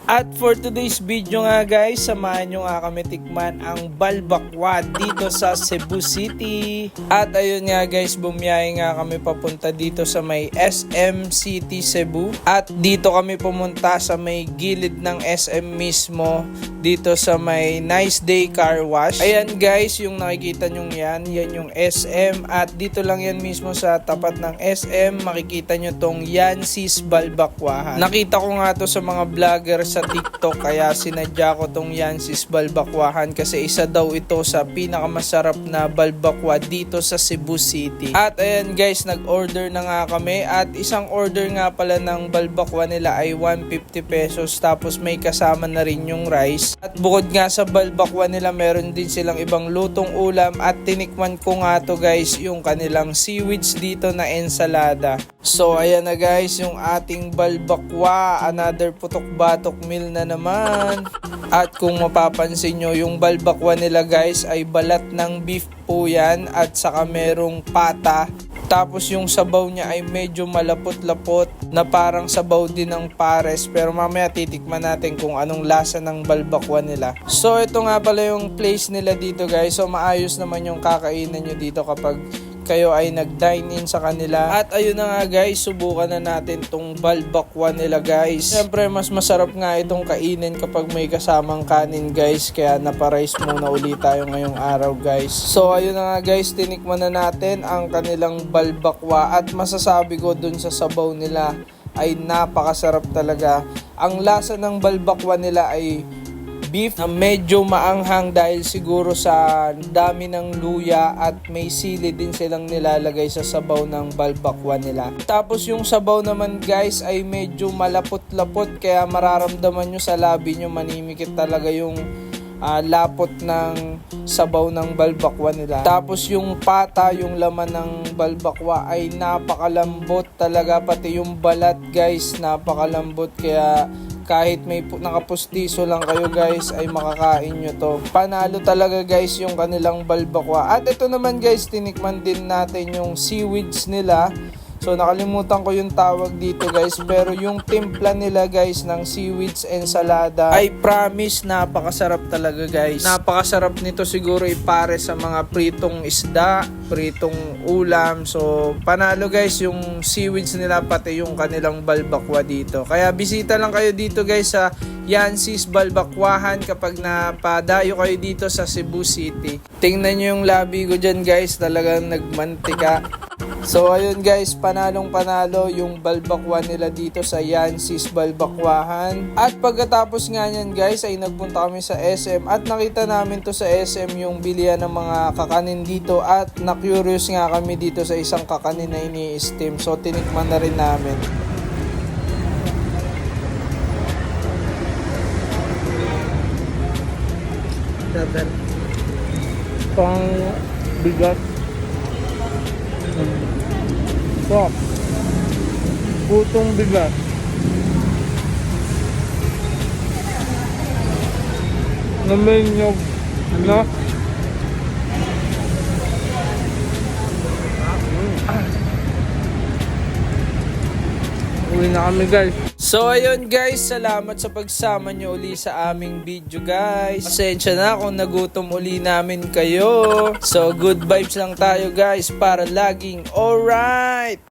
At for today's video nga guys, samahan nyo nga kami tikman ang balbakwa dito sa Cebu City. At ayun nga guys, bumiyahe nga kami papunta dito sa may SM City Cebu. At dito kami pumunta sa may gilid ng SM mismo, dito sa may Nice Day Car Wash. Ayan guys, yung nakikita nyo yan yung SM. At dito lang yan mismo sa tapat ng SM, makikita nyo tong Yancy's Balbakwahan. Nakita ko nga to sa mga vlogger sa TikTok, kaya sinadya ko tong Yancy's Balbakwahan kasi isa daw ito sa pinakamasarap na balbakwa dito sa Cebu City. At ayan guys, nag-order na nga kami at isang order nga pala ng balbakwa nila ay 150 pesos tapos may kasama na rin yung rice. At bukod nga sa balbakwa nila, meron din silang ibang lutong ulam at tinikman ko nga to guys yung kanilang seaweeds dito na ensalada. So ayan na guys, yung ating balbakwa, another putok-batok meal na naman. At kung mapapansin nyo, yung balbakwa nila guys ay balat ng beef po yan at saka merong pata. Tapos yung sabaw niya ay medyo malapot-lapot na parang sabaw din ng pares. Pero mamaya titikman natin kung anong lasa ng balbakwa nila. So ito nga pala yung place nila dito guys. So maayos naman yung kakainan nyo dito kapag kayo ay nag-dine in sa kanila. At ayun na nga guys, subukan na natin tong balbakwa nila guys. Siyempre mas masarap nga itong kainin kapag may kasamang kanin guys. Kaya naparice muna ulit tayo ngayong araw guys. So ayun na nga guys, tinikman na natin ang kanilang balbakwa. At masasabi ko dun sa sabaw nila ay napakasarap talaga. Ang lasa ng balbakwa nila ay beef na medyo maanghang dahil siguro sa dami ng luya at may sili din silang nilalagay sa sabaw ng balbakwa nila. Tapos yung sabaw naman guys ay medyo malapot-lapot kaya mararamdaman nyo sa labi nyo, manimikit talaga yung lapot ng sabaw ng balbakwa nila. Tapos yung pata, yung laman ng balbakwa ay napakalambot talaga, pati yung balat guys napakalambot kaya kahit may nakapustiso lang kayo guys ay makakain nyo to. Panalo talaga guys yung kanilang balbakwa. At ito naman guys, tinikman din natin yung seaweeds nila. So nakalimutan ko yung tawag dito guys, pero yung timpla nila guys ng seaweeds ensalada ay promise napakasarap talaga guys. Napakasarap nito, siguro ipare sa mga pritong isda, pritong ulam. So panalo guys yung seaweeds nila pati yung kanilang balbakwa dito. Kaya bisita lang kayo dito guys sa Yancy's Balbakwahan kapag napadayo kayo dito sa Cebu City. Tingnan nyo yung labi ko dyan guys, talagang nagmantika. So ayun guys, panalong panalo yung balbakwa nila dito sa Yancy's Balbakwahan. At pagkatapos nga yan guys ay nagpunta kami sa SM at nakita namin to sa SM yung bilihan ng mga kakanin dito at na-curious nga kami dito sa isang kakanin na ini-steam. So tinikman na rin namin. Pang bigat. Stop. Putong bigat. Namin yung na. Uwi na kami guys. So ayun guys, salamat sa pagsama nyo uli sa aming video guys. Pasensya na kung nagutom uli namin kayo. So good vibes lang tayo guys para laging alright.